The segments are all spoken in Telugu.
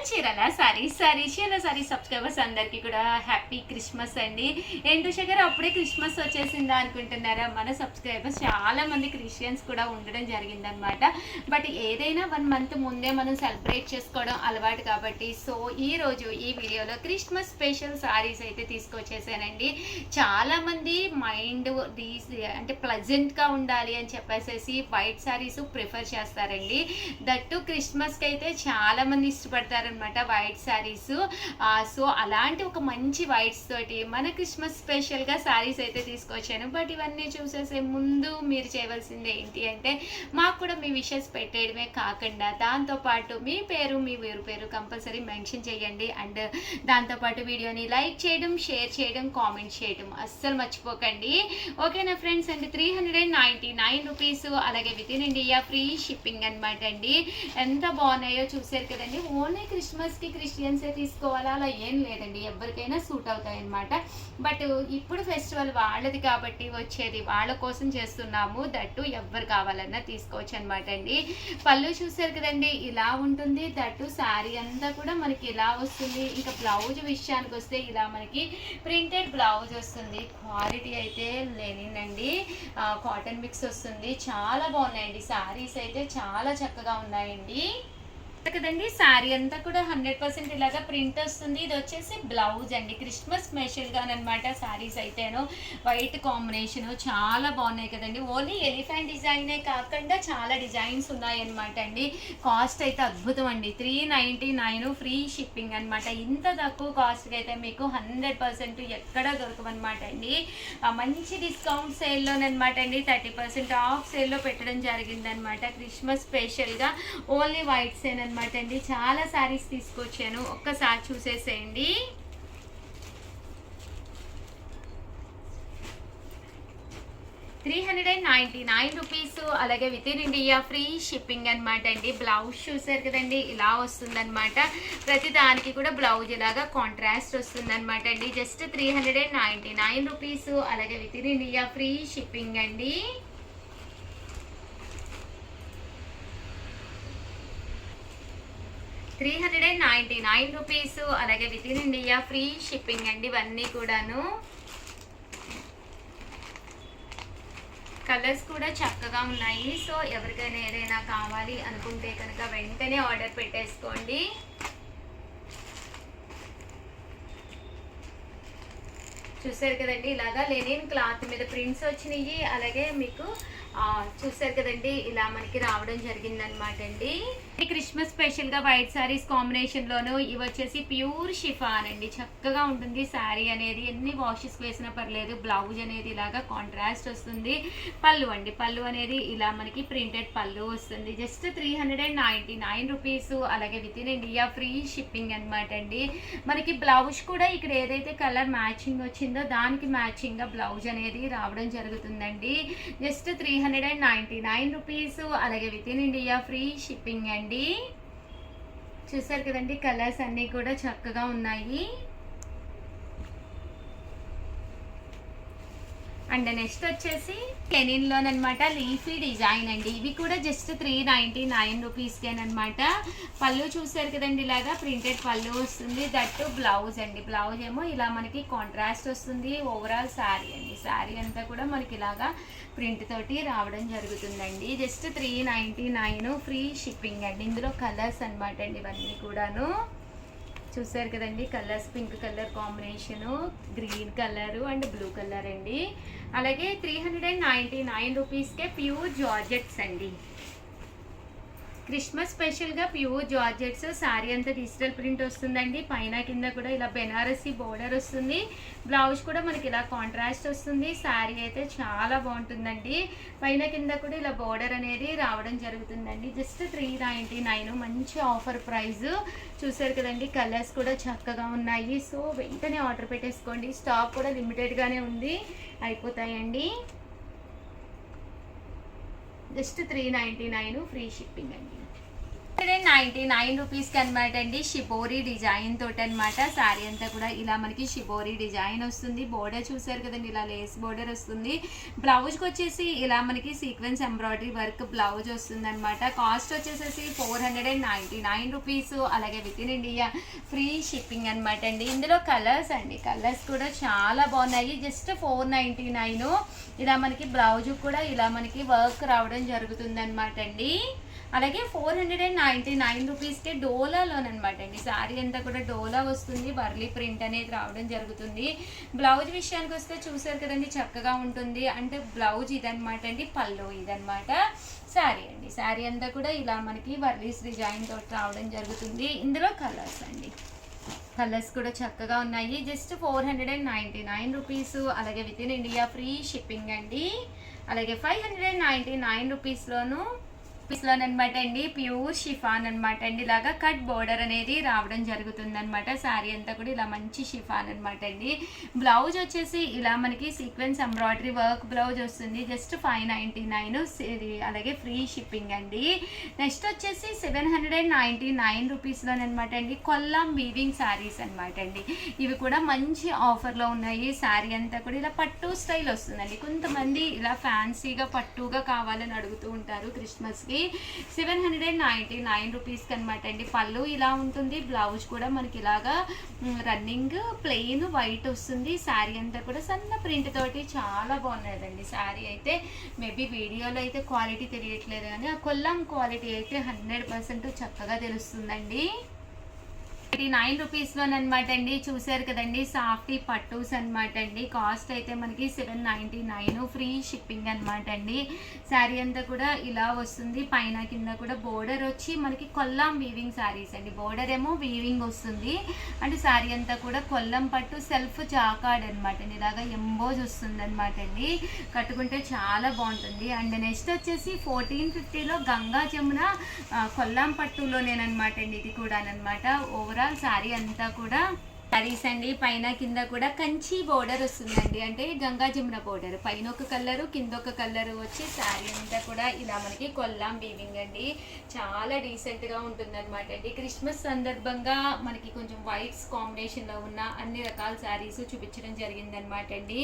చీరల సారీ సబ్స్క్రైబర్స్ అందరికీ కూడా హ్యాపీ క్రిస్మస్ అండి. ఏంటో శేఖర్ అప్పుడే క్రిస్మస్ వచ్చేసిందా అనుకుంటున్నారా? మన సబ్స్క్రైబర్స్ చాలా మంది క్రిస్టియన్స్ కూడా ఉండడం జరిగిందనమాట. బట్ ఏదైనా 1 మంత్ ముందే మనం సెలబ్రేట్ చేసుకోవడం అలవాటు కాబట్టి సో ఈ రోజు ఈ వీడియోలో క్రిస్మస్ స్పెషల్ సారీస్ అయితే తీసుకొచ్చేసానండి. చాలా మంది మైండ్ అంటే ప్లజెంట్గా ఉండాలి అని చెప్పేసి వైట్ సారీస్ ప్రిఫర్ చేస్తారండి. దట్టు క్రిస్మస్కి అయితే చాలా మంది ఇష్టపడతారనమాట వైట్ శారీస్. సో అలాంటి ఒక మంచి వైట్స్ తోటి మన క్రిస్మస్ స్పెషల్గా శారీస్ అయితే తీసుకొచ్చాను. బట్ ఇవన్నీ చూసేసే ముందు మీరు చేయవలసింది ఏంటి అంటే మాకు కూడా మీ విషెస్ పెట్టేయడమే కాకుండా దాంతోపాటు మీ పేరు మీ ఊరు పేరు కంపల్సరీ మెన్షన్ చేయండి. అండ్ దాంతోపాటు వీడియోని లైక్ చేయడం, షేర్ చేయడం, కామెంట్ చేయడం అస్సలు మర్చిపోకండి. ఓకేనా ఫ్రెండ్స్? అండ్ 399 రూపీస్, అలాగే within India free shipping అనమాట అండి. ఎంత బాగున్నాయో చూసారు కదండి. ఓన్లీ క్రిస్మస్కి క్రిస్టియన్సే తీసుకోవాలా అలా ఏం లేదండి, ఎవరికైనా సూట్ అవుతాయి అనమాట. బట్ ఇప్పుడు ఫెస్టివల్ వాళ్ళది కాబట్టి వచ్చేది వాళ్ళ కోసం చేస్తున్నాము. దట్టు ఎవరు కావాలన్నా తీసుకోవచ్చు అనమాట అండి. పళ్ళు చూసారు కదండి, ఇలా ఉంటుంది. దట్టు శారీ అంతా కూడా మనకి ఇలా వస్తుంది. ఇంకా బ్లౌజ్ విషయానికి వస్తే ఇలా మనకి ప్రింటెడ్ బ్లౌజ్ వస్తుంది. క్వాలిటీ అయితే లేనిందండి, కాటన్ మిక్స్ వస్తుంది. చాలా బాగున్నాయండి శారీస్ అయితే, చాలా చక్కగా ఉన్నాయండి కదండి. శారీ అంతా కూడా 100% ఇలాగా ప్రింట్ వస్తుంది. ఇది వచ్చేసి బ్లౌజ్ అండి, క్రిస్మస్ స్పెషల్గా అనమాట. శారీస్ అయితేను వైట్ కాంబినేషన్ చాలా బాగున్నాయి కదండి. ఓన్లీ ఎలిఫెంట్ డిజైనే కాకుండా చాలా డిజైన్స్ ఉన్నాయన్నమాట అండి. కాస్ట్ అయితే అద్భుతం అండి, 399 ఫ్రీ షిప్పింగ్ అనమాట. ఇంత తక్కువ కాస్ట్కి అయితే మీకు 100% ఎక్కడా దొరకవన్నమాట అండి. మంచి డిస్కౌంట్ సేల్లోనమాట అండి, 30% ఆఫ్ సేల్లో పెట్టడం జరిగిందనమాట. క్రిస్మస్ స్పెషల్గా ఓన్లీ వైట్ సేన్ అనమాట అండి. చాలా శారీస్ తీసుకొచ్చాను, ఒక్కసారి చూసేసేయండి. ₹399, అలాగే within India free shipping అనమాట అండి. బ్లౌజ్ చూసారు కదండి, ఇలా వస్తుందన్నమాట. ప్రతి దానికి కూడా బ్లౌజ్ ఇలాగా కాంట్రాస్ట్ వస్తుందన్నమాట అండి. జస్ట్ ₹399, అలాగే within India free shipping అండి. ₹399, అలాగే within India free shipping అండి. ఇవన్నీ కూడాను కలర్స్ కూడా చక్కగా ఉన్నాయి. సో ఎవరికైనా ఏదైనా కావాలి అనుకుంటే కనుక వెంటనే ఆర్డర్ పెట్టేసుకోండి. చూసారు కదండి, ఇలాగా లెనిన్ క్లాత్ మీద ప్రింట్స్ వచ్చినాయి. అలాగే మీకు చూసారు కదండి, ఇలా మనకి రావడం జరిగిందనమాట అండి. క్రిస్మస్ స్పెషల్గా వైట్ శారీస్ కాంబినేషన్లోను ఇవి వచ్చేసి ప్యూర్ షిఫాన్ అండి. చక్కగా ఉంటుంది శారీ అనేది, ఎన్ని వాషెస్ వేసినా పర్లేదు. బ్లౌజ్ అనేది ఇలాగా కాంట్రాస్ట్ వస్తుంది. పళ్ళు అండి, పళ్ళు అనేది ఇలా మనకి ప్రింటెడ్ పళ్ళు వస్తుంది. జస్ట్ ₹399, అలాగే within India free shipping అనమాట అండి. మనకి బ్లౌజ్ కూడా ఇక్కడ ఏదైతే కలర్ మ్యాచింగ్ వచ్చిందో దానికి మ్యాచింగ్గా బ్లౌజ్ అనేది రావడం జరుగుతుందండి. జస్ట్ ₹399, అలాగే within India free shipping అండి. చూసారు కదండి, కలర్స్ అన్నీ కూడా చక్కగా ఉన్నాయి. అండ్ నెక్స్ట్ వచ్చేసి లెనిన్లోనమాట లీఫీ డిజైన్ అండి. ఇవి కూడా జస్ట్ ₹399కేనమాట. పళ్ళు చూసారు కదండి, ఇలాగా ప్రింటెడ్ పళ్ళు వస్తుంది. దట్టు బ్లౌజ్ అండి, బ్లౌజ్ ఏమో ఇలా మనకి కాంట్రాస్ట్ వస్తుంది. ఓవరాల్ శారీ అండి, శారీ అంతా కూడా మనకి ఇలాగా ప్రింట్ తోటి రావడం జరుగుతుందండి. జస్ట్ $399 ఫ్రీ షిప్పింగ్ అండి. ఇందులో కలర్స్ అనమాట అండి ఇవన్నీ కూడాను. చూసారు కదండి, colours pink colour combination, green colour and blue colour అండి. అలాగే ₹399కే ప్యూర్ జార్జెట్స్ అండి. క్రిస్మస్ స్పెషల్గా ప్యూర్ జార్జెట్స్. శారీ అంతా డిజిటల్ ప్రింట్ వస్తుందండి. పైన కింద కూడా ఇలా బెనారసీ బోర్డర్ వస్తుంది. బ్లౌజ్ కూడా మనకి ఇలా కాంట్రాస్ట్ వస్తుంది. శారీ అయితే చాలా బాగుంటుందండి. పైన కింద కూడా ఇలా బోర్డర్ అనేది రావడం జరుగుతుందండి. జస్ట్ $399, మంచి ఆఫర్ ప్రైస్. చూసారు కదండి, కలర్స్ కూడా చక్కగా ఉన్నాయి. సో వెంటనే ఆర్డర్ పెట్టేసుకోండి, స్టాక్ కూడా లిమిటెడ్గానే ఉంది, అయిపోతాయండి. జస్ట్ $399 ఫ్రీ షిప్పింగ్ అండి. రూపీస్కి అనమాట అండి. షిబోరి డిజైన్ తోటి అనమాట. శారీ అంతా కూడా ఇలా మనకి షిబోరి డిజైన్ వస్తుంది. బోర్డర్ చూసారు కదండి, ఇలా లేస్ బోర్డర్ వస్తుంది. బ్లౌజ్కి వచ్చేసి ఇలా మనకి సీక్వెన్స్ ఎంబ్రాయిడరీ వర్క్ బ్లౌజ్ వస్తుంది అనమాట. కాస్ట్ వచ్చేసేసి 499 రూపీస్. అలాగే within India free shipping అనమాట అండి. ఇందులో కలర్స్ అండి, కలర్స్ కూడా చాలా బాగున్నాయి. జస్ట్ 499. ఇలా మనకి బ్లౌజ్ కూడా ఇలా మనకి వర్క్ రావడం జరుగుతుంది అనమాట అండి. అలాగే 499 రూపీస్కి డోలాలోనమాట అండి. శారీ అంతా కూడా డోలా వస్తుంది. వర్లీ ప్రింట్ అనేది రావడం జరుగుతుంది. బ్లౌజ్ విషయానికి వస్తే చూసారు కదండి, చక్కగా ఉంటుంది. అంటే బ్లౌజ్ ఇదనమాట అండి, పళ్ళు ఇదనమాట. శారీ అండి, శారీ అంతా కూడా ఇలా మనకి వర్లీస్ డిజైన్ తోటి రావడం జరుగుతుంది. ఇందులో కలర్స్ అండి, కలర్స్ కూడా చక్కగా ఉన్నాయి. Just 499 rupees. అలాగే within India free shipping అండి. అలాగే 599 రూపీస్లోను అనమాట అండి. ప్యూర్ షిఫాన్ అనమాట అండి. ఇలాగా కట్ బోర్డర్ అనేది రావడం జరుగుతుంది అనమాట. శారీ అంతా కూడా ఇలా మంచి షిఫాన్ అనమాట అండి. బ్లౌజ్ వచ్చేసి ఇలా మనకి సీక్వెన్స్ ఎంబ్రాయిడరీ వర్క్ బ్లౌజ్ వస్తుంది. జస్ట్ 599. అలాగే ఫ్రీ షిప్పింగ్ అండి. నెక్స్ట్ వచ్చేసి 799 రూపీస్లోనమాట అండి. కొల్లాం వీవింగ్ శారీస్ అనమాట అండి. ఇవి కూడా మంచి ఆఫర్లో ఉన్నాయి. శారీ అంతా కూడా ఇలా పట్టు స్టైల్ వస్తుందండి. కొంతమంది ఇలా ఫ్యాన్సీగా పట్టుగా కావాలని అడుగుతూ ఉంటారు క్రిస్మస్కి. 799 రూపీస్కి అనమాట అండి. పళ్ళు ఇలా ఉంటుంది. బ్లౌజ్ కూడా మనకి ఇలాగా రన్నింగ్ ప్లెయిన్ వైట్ వస్తుంది. శారీ అంతా కూడా సన్న ప్రింట్ తోటి చాలా బాగున్నదండి. శారీ అయితే మేబీ వీడియోలో అయితే క్వాలిటీ తెలియట్లేదు, కానీ ఆ కొల్లం క్వాలిటీ అయితే 100% చక్కగా తెలుస్తుందండి. 89 రూపీస్లోనమాట అండి. చూసారు కదండి, సాఫ్టీ పట్టూస్ అనమాట అండి. కాస్ట్ అయితే మనకి 799. ఫ్రీ షిప్పింగ్ అనమాట అండి. శారీ అంతా కూడా ఇలా వస్తుంది. పైన కింద కూడా బోర్డర్ వచ్చి మనకి కొల్లాం వీవింగ్ శారీస్ అండి. బోర్డర్ ఏమో వీవింగ్ వస్తుంది. అంటే శారీ అంతా కూడా కొల్లం పట్టు సెల్ఫ్ జాకార్డ్ అనమాట అండి. ఇలాగా ఎంబోజ్ వస్తుంది అనమాట అండి. కట్టుకుంటే చాలా బాగుంటుంది. అండ్ నెక్స్ట్ వచ్చేసి 1450లో గంగా జమున కొల్లాం పట్టులోనేనమాట అండి. ఇది కూడా అనమాట. ఓవరాల్ శారీ అంతా కూడా శారీస్ అండి. పైన కింద కూడా కంచి బోర్డర్ వస్తుందండి. అంటే గంగా జమున బోర్డర్, పైన ఒక కలరు కింద ఒక కలరు వచ్చి శారీ అంతా కూడా ఇలా మనకి కొల్లాం వీవింగ్ అండి. చాలా డీసెంట్గా ఉంటుంది అనమాట అండి. క్రిస్మస్ సందర్భంగా మనకి కొంచెం వైట్స్ కాంబినేషన్లో ఉన్న అన్ని రకాల శారీస్ చూపించడం జరిగిందనమాట అండి.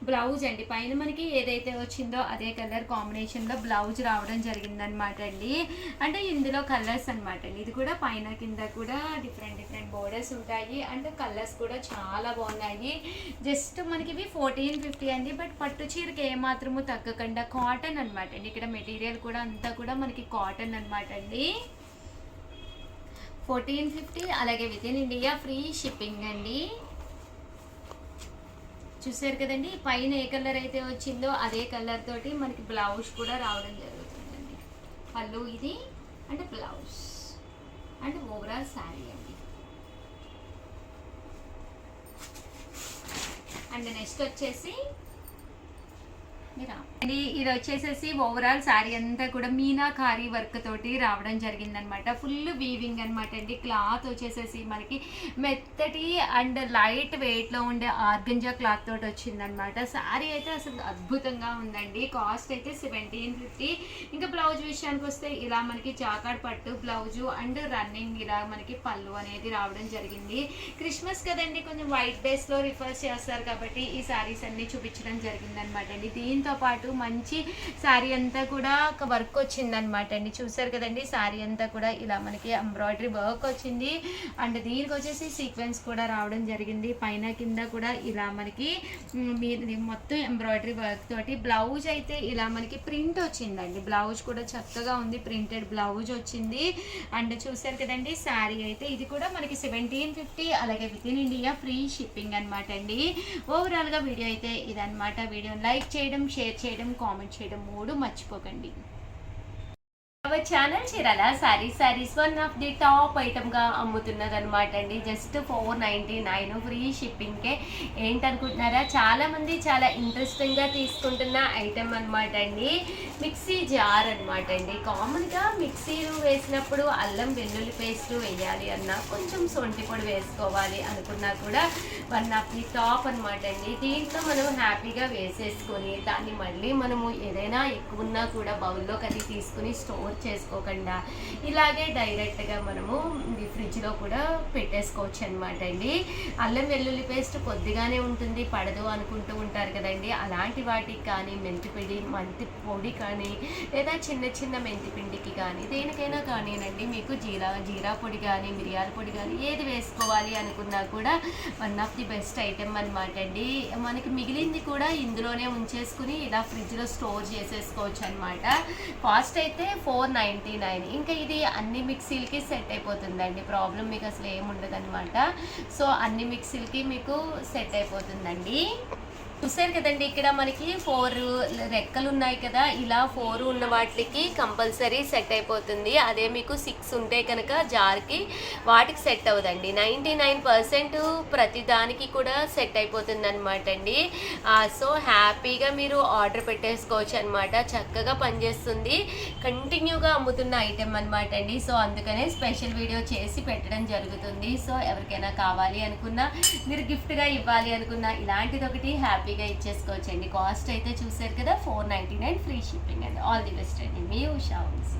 బ్లౌజ్ అండి, పైన మనకి ఏదైతే వచ్చిందో అదే కలర్ కాంబినేషన్లో బ్లౌజ్ రావడం జరిగిందనమాట అండి. అంటే ఇందులో కలర్స్ అనమాట అండి. ఇది కూడా పైన కింద కూడా డిఫరెంట్ బోర్డర్స్ ఉంటాయి. అంటే కలర్స్ కూడా చాలా బాగున్నాయి. జస్ట్ మనకి ఇవి 1450 అండి. బట్ పట్టు చీరకి ఏమాత్రము తగ్గకుండా కాటన్ అనమాట అండి. ఇక్కడ మెటీరియల్ కూడా అంతా కూడా మనకి కాటన్ అనమాట అండి. 1450. అలాగే within India free shipping అండి. చూసారు కదండి, పైన ఏ కలర్ అయితే వచ్చిందో అదే కలర్ తోటి మనకి బ్లౌజ్ కూడా రావడం జరుగుతుందండి. పళ్ళు ఇది అంటే బ్లౌజ్ అండ్ ఓవరాల్ శారీ అండి. అండ్ నెక్స్ట్ వచ్చేసి ఇది వచ్చేసేసి ఓవరాల్ శారీ అంతా కూడా మీనాకారి వర్క్ తోటి రావడం జరిగిందనమాట. ఫుల్ వీవింగ్ అనమాట అండి. క్లాత్ వచ్చేసేసి మనకి మెత్తటి అండ్ లైట్ వెయిట్లో ఉండే ఆర్గంజా క్లాత్ తోటి వచ్చిందనమాట. శారీ అయితే అసలు అద్భుతంగా ఉందండి. కాస్ట్ అయితే 1750. ఇంకా బ్లౌజ్ విషయానికి వస్తే ఇలా మనకి జాకాడ్ పట్టు బ్లౌజు అండ్ రన్నింగ్ ఇలా మనకి పళ్ళు అనేది రావడం జరిగింది. క్రిస్మస్ కదండి, కొంచెం వైట్ బేస్లో రిఫర్ చేస్తారు కాబట్టి ఈ శారీస్ అన్ని చూపించడం జరిగిందనమాట అండి. దీంతో పాటు మంచి శారీ అంతా కూడా ఒక వర్క్ వచ్చిందనమాట అండి. చూసారు కదండి, శారీ అంతా కూడా ఇలా మనకి ఎంబ్రాయిడరీ వర్క్ వచ్చింది. అండ్ దీనికి వచ్చేసి సీక్వెన్స్ కూడా రావడం జరిగింది. పైన కింద కూడా ఇలా మనకి మొత్తం ఎంబ్రాయిడరీ వర్క్ తోటి. బ్లౌజ్ అయితే ఇలా మనకి ప్రింట్ వచ్చిందండి. బ్లౌజ్ కూడా చక్కగా ఉంది, ప్రింటెడ్ బ్లౌజ్ వచ్చింది. అండ్ చూసారు కదండి, శారీ అయితే ఇది కూడా మనకి 1750. అలాగే within India free shipping అనమాట అండి. ఓవరాల్గా వీడియో అయితే ఇదనమాట. వీడియోని లైక్ చేయడం, షేర్ చేయడం, కామెంట్ చేయడం 3 మర్చిపోకండి. Our channel Chirala saris one of the top ఐటమ్గా అమ్ముతున్నది అనమాట అండి. Just 499 free షిప్పింగ్కే. ఏంటనుకుంటున్నారా, చాలామంది చాలా ఇంట్రెస్టింగ్గా తీసుకుంటున్న ఐటమ్ అనమాట అండి. మిక్సీ జార్ అనమాట అండి. కామన్గా మిక్సీలు వేసినప్పుడు అల్లం వెల్లుల్లి పేస్ట్ వేయాలి అన్నా, కొంచెం సొంటి పొడి వేసుకోవాలి అనుకున్నా కూడా వన్ ఆఫ్ ది టాప్ అనమాట అండి. దీంట్లో మనం హ్యాపీగా వేసేసుకొని దాన్ని మళ్ళీ మనము ఏదైనా ఎక్కువ ఉన్నా కూడా బౌల్లోకి అది తీసుకుని స్టోర్ స్టోర్ చేసుకోకుండా ఇలాగే డైరెక్ట్గా మనము ఫ్రిడ్జ్లో కూడా పెట్టేసుకోవచ్చు అనమాట అండి. అల్లం వెల్లుల్లి పేస్ట్ కొద్దిగానే ఉంటుంది, పడదు అనుకుంటూ ఉంటారు కదండి. అలాంటి వాటికి కానీ మెంతి పొడి కానీ లేదా చిన్న చిన్న మెంతి పిండికి కానీ దేనికైనా కానీనండి మీకు జీరా పొడి కానీ మిరియాల పొడి కానీ ఏది వేసుకోవాలి అనుకున్నా కూడా one of the best item అనమాట అండి. మనకి మిగిలింది కూడా ఇందులోనే ఉంచేసుకుని ఇలా ఫ్రిడ్జ్లో స్టోర్ చేసేసుకోవచ్చు అనమాట. కాస్ట్ అయితే $4.99. ఇంకా ఇది అన్ని మిక్సీలకి సెట్ అయిపోతుందండి, ప్రాబ్లం మీకు అసలు ఏముండదు అనమాట. సో అన్ని మిక్సీలకి మీకు సెట్ అయిపోతుందండి. చూసారు కదండి, ఇక్కడ మనకి 4 రెక్కలు ఉన్నాయి కదా, ఇలా 4 ఉన్న వాటికి కంపల్సరీ సెట్ అయిపోతుంది. అదే మీకు 6 ఉంటే కనుక జార్కి వాటికి సెట్ అవ్వదండి. 99% ప్రతి దానికి కూడా సెట్ అయిపోతుంది అనమాట అండి. సో హ్యాపీగా మీరు ఆర్డర్ పెట్టేసుకోవచ్చు అనమాట. చక్కగా పనిచేస్తుంది, కంటిన్యూగా అమ్ముతున్న ఐటెం అనమాట అండి. సో అందుకనే స్పెషల్ వీడియో చేసి పెట్టడం జరుగుతుంది. సో ఎవరికైనా కావాలి అనుకున్నా, మీరు గిఫ్ట్గా ఇవ్వాలి అనుకున్నా ఇలాంటిది ఒకటి హ్యాపీగా ఇచ్చేసుకోవచ్చండి. కాస్ట్ అయితే చూసారు కదా, $4.99 ఫ్రీ షిప్పింగ్ అండి. ఆల్ ది బెస్ట్ అండి, మీ ఉషా వంశీ.